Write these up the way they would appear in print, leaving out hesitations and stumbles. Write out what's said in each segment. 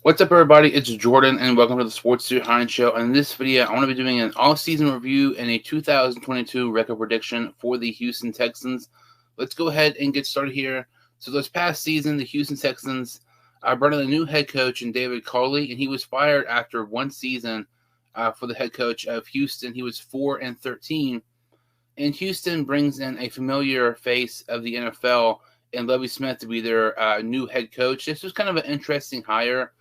What's up, everybody? It's Jordan, and welcome to the Sports Studio Hine Show. And in this video, I want to be doing an all-season review and a 2022 record prediction for the Houston Texans. Let's go ahead and get started here. So this past season, the Houston Texans brought in a new head coach in David Culley, and he was fired after one season for the head coach of Houston. He was 4-13, and Houston brings in a familiar face of the NFL and Lovie Smith to be their new head coach. This was kind of an interesting hire.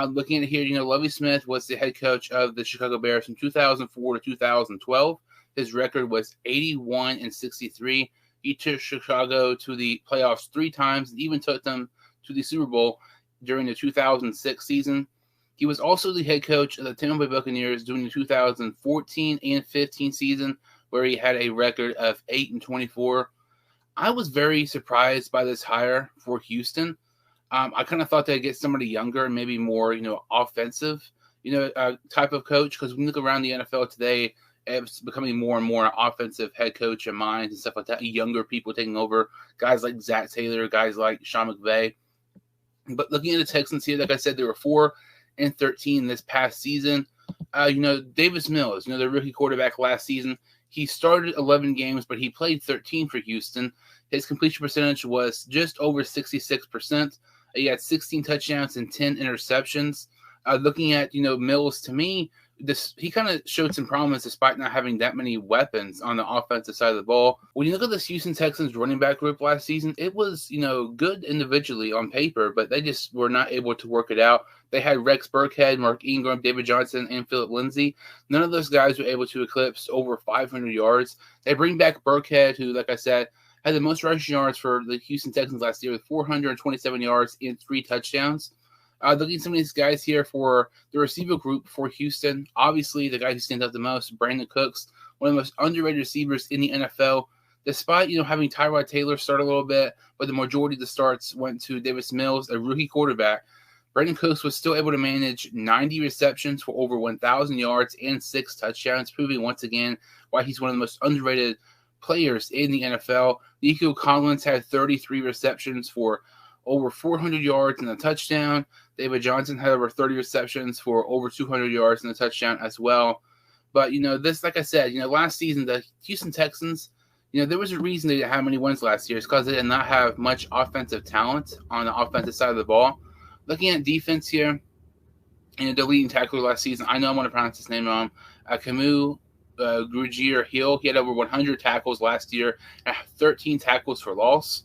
Looking at it here, Lovie Smith was the head coach of the Chicago Bears from 2004 to 2012. His record was 81-63. He took Chicago to the playoffs 3 times and even took them to the Super Bowl during the 2006 season. He was also the head coach of the Tampa Bay Buccaneers during the 2014 and 15 season, where he had a record of 8-24. I was very surprised by this hire for Houston. I kind of thought they'd get somebody younger, maybe more, offensive, type of coach. Because when you look around the NFL today, it's becoming more and more offensive head coach and minds and stuff like that. Younger people taking over, guys like Zach Taylor, guys like Sean McVay. But looking at the Texans here, like I said, they were 4-13 this past season. Davis Mills, the rookie quarterback last season, he started 11 games, but he played 13 for Houston. His completion percentage was just over 66%. He had 16 touchdowns and 10 interceptions. Looking at, Mills, to me, he kind of showed some promise despite not having that many weapons on the offensive side of the ball. When you look at this Houston Texans running back group last season, it was, good individually on paper, but they just were not able to work it out. They had Rex Burkhead, Mark Ingram, David Johnson, and Philip Lindsay. None of those guys were able to eclipse over 500 yards. They bring back Burkhead, who, like I said, had the most rushing yards for the Houston Texans last year with 427 yards and 3 touchdowns. Looking at some of these guys here for the receiver group for Houston, obviously the guy who stands out the most, Brandon Cooks, one of the most underrated receivers in the NFL. Despite, having Tyrod Taylor start a little bit, but the majority of the starts went to Davis Mills, a rookie quarterback. Brandon Cooks was still able to manage 90 receptions for over 1,000 yards and 6 touchdowns, proving once again why he's one of the most underrated players in the NFL. Nico Collins had 33 receptions for over 400 yards and a touchdown. David Johnson had over 30 receptions for over 200 yards and a touchdown as well. But, this, like I said, last season, the Houston Texans, there was a reason they didn't have many wins last year. It's because they did not have much offensive talent on the offensive side of the ball. Looking at defense here, the leading tackler last season, I know I want to pronounce his name wrong, Camus Grugier-Hill. He had over 100 tackles last year, 13 tackles for loss.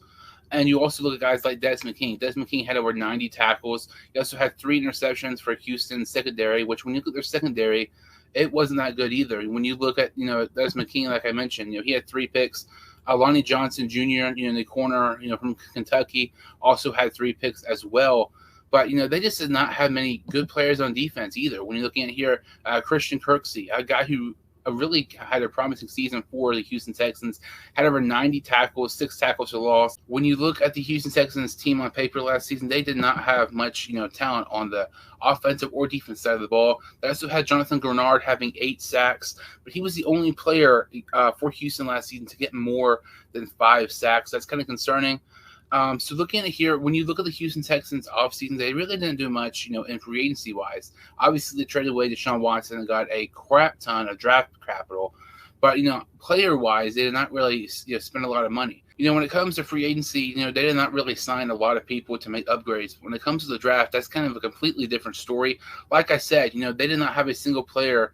And you also look at guys like Desmond King. Desmond King had over 90 tackles. He also had 3 interceptions for Houston's secondary, which when you look at their secondary, it wasn't that good either. When you look at, Desmond King, like I mentioned, he had 3 picks. Lonnie Johnson Jr., in the corner, from Kentucky, also had 3 picks as well. But, they just did not have many good players on defense either. When you're looking at here, Christian Kirksey, a guy who really had a promising season for the Houston Texans, had over 90 tackles, 6 tackles for loss. When you look at the Houston Texans team on paper last season, they did not have much, talent on the offensive or defense side of the ball. They also had Jonathan Grenard having 8 sacks, but he was the only player for Houston last season to get more than 5 sacks. That's kind of concerning. So looking at it here, when you look at the Houston Texans offseason, they really didn't do much, in free agency wise. Obviously, they traded away Deshaun Watson and got a crap ton of draft capital. But, player wise, they did not really spend a lot of money. When it comes to free agency, they did not really sign a lot of people to make upgrades. When it comes to the draft, that's kind of a completely different story. Like I said, they did not have a single player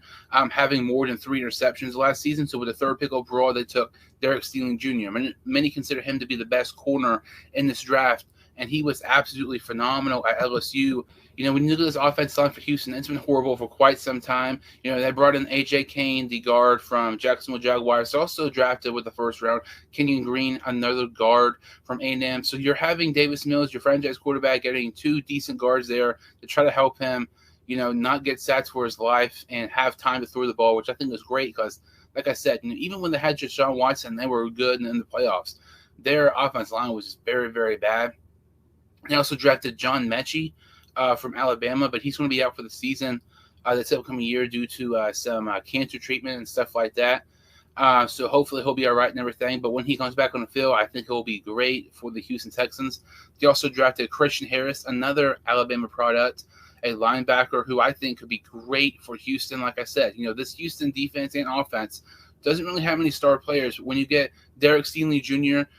having more than 3 interceptions last season. So with the 3rd pick overall, they took Derek Steeling Jr. Many consider him to be the best corner in this draft, and he was absolutely phenomenal at LSU. When you look at this offensive line for Houston, it's been horrible for quite some time. They brought in A.J. Kane, the guard from Jacksonville Jaguars, also drafted with the 1st round. Kenyon Green, another guard from A&M. So you're having Davis Mills, your franchise quarterback, getting 2 decent guards there to try to help him, not get sacks for his life and have time to throw the ball, which I think is great because, like I said, even when they had Deshaun Watson, they were good in the playoffs. Their offensive line was just very, very bad. They also drafted John Mechie from Alabama, but he's going to be out for the season this upcoming year due to some cancer treatment and stuff like that. So hopefully he'll be all right and everything. But when he comes back on the field, I think he'll be great for the Houston Texans. They also drafted Christian Harris, another Alabama product, a linebacker who I think could be great for Houston. Like I said, this Houston defense and offense doesn't really have any star players. When you get Derek Stingley Jr.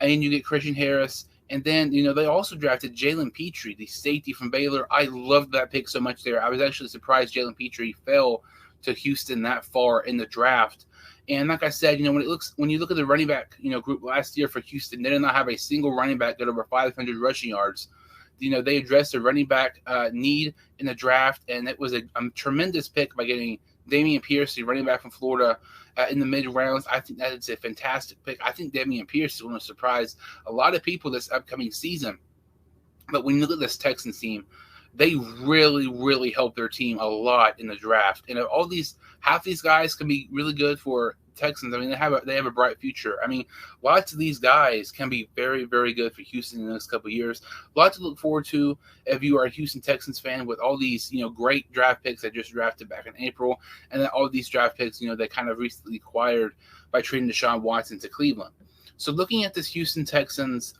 and you get Christian Harris, and then, they also drafted Jalen Petrie, the safety from Baylor. I loved that pick so much there. I was actually surprised Jalen Petrie fell to Houston that far in the draft. And like I said, when you look at the running back, group last year for Houston, they did not have a single running back get over 500 rushing yards. They addressed the running back need in the draft, and it was a tremendous pick by getting Dameon Pierce, the running back from Florida, in the mid rounds. I think that is a fantastic pick. I think Dameon Pierce is going to surprise a lot of people this upcoming season. But when you look at this Texans team, they really, really helped their team a lot in the draft. And half these guys can be really good for Texans. I mean, they have a bright future. I mean, lots of these guys can be very, very good for Houston in the next couple of years. A lot to look forward to if you are a Houston Texans fan with all these, great draft picks that just drafted back in April, and then all these draft picks, they kind of recently acquired by trading Deshaun Watson to Cleveland. So looking at this Houston Texans,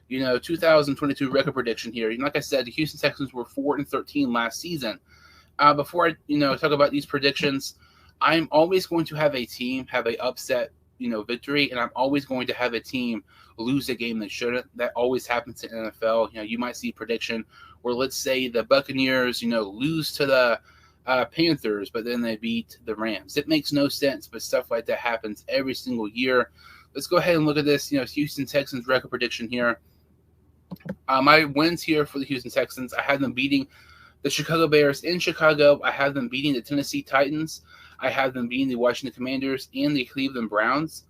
2022 record prediction here. Like I said, the Houston Texans were 4-13 last season. Before I, talk about these predictions, I'm always going to have a team have a upset, victory, and I'm always going to have a team lose a game they shouldn't. That always happens in the NFL. You might see a prediction where, let's say, the Buccaneers, lose to the Panthers, but then they beat the Rams. It makes no sense, but stuff like that happens every single year. Let's go ahead and look at this, Houston Texans record prediction here. My wins here for the Houston Texans, I have them beating the Chicago Bears in Chicago. I have them beating the Tennessee Titans. I have them beating the Washington Commanders and the Cleveland Browns.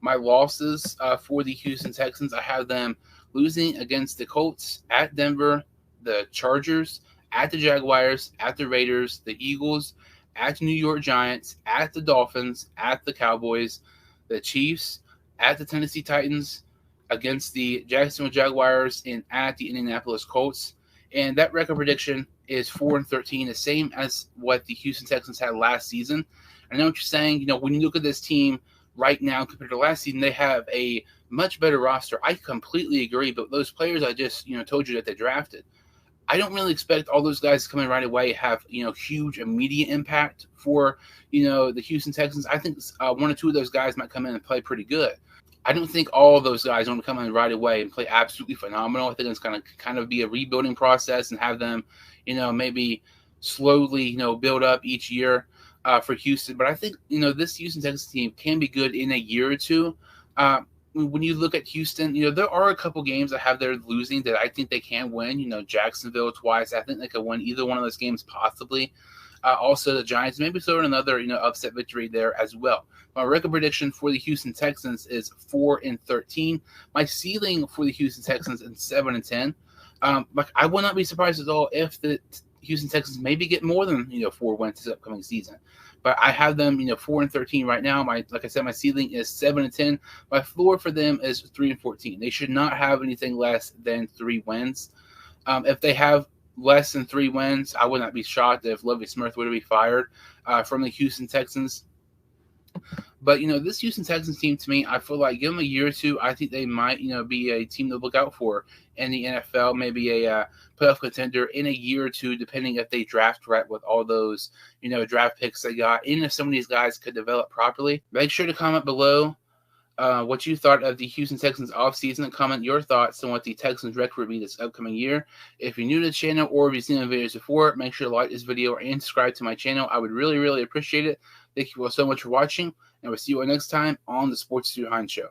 My losses for the Houston Texans, I have them losing against the Colts, at Denver, the Chargers, at the Jaguars, at the Raiders, the Eagles, at the New York Giants, at the Dolphins, at the Cowboys, the Chiefs, at the Tennessee Titans, against the Jacksonville Jaguars, and at the Indianapolis Colts. And that record prediction is 4-13, the same as what the Houston Texans had last season. I know what you're saying. When you look at this team right now compared to last season, they have a much better roster. I completely agree. But those players I just, told you that they drafted, I don't really expect all those guys to come in right away, have, huge immediate impact for, the Houston Texans. I think one or two of those guys might come in and play pretty good. I don't think all of those guys are going to come in right away and play absolutely phenomenal. I think it's going to kind of be a rebuilding process and have them, maybe slowly, build up each year for Houston. But I think, this Houston Texans team can be good in a year or two. When you look at Houston, there are a couple games I have they're losing that I think they can win. Jacksonville twice. I think they could win either one of those games possibly. Also, the Giants, maybe throw in another, upset victory there as well. My record prediction for the Houston Texans is 4-13. My ceiling for the Houston Texans is 7-10. I will not be surprised at all if the Houston Texans maybe get more than 4 wins this upcoming season. But I have them 4-13 right now. Like I said, my ceiling is 7-10. My floor for them is 3-14. They should not have anything less than 3 wins. If they have less than 3 wins, I would not be shocked if Lovie Smith were to be fired from the Houston Texans. But, this Houston Texans team, to me, I feel like give them a year or two, I think they might, be a team to look out for in the NFL, maybe a playoff contender in a year or two, depending if they draft right with all those, draft picks they got, and if some of these guys could develop properly. Make sure to comment below what you thought of the Houston Texans offseason, and comment your thoughts on what the Texans record will be this upcoming year. If you're new to the channel or if you've seen the videos before, make sure to like this video and subscribe to my channel. I would really, really appreciate it. Thank you all so much for watching, and we'll see you all next time on the Sports Studio Hines Show.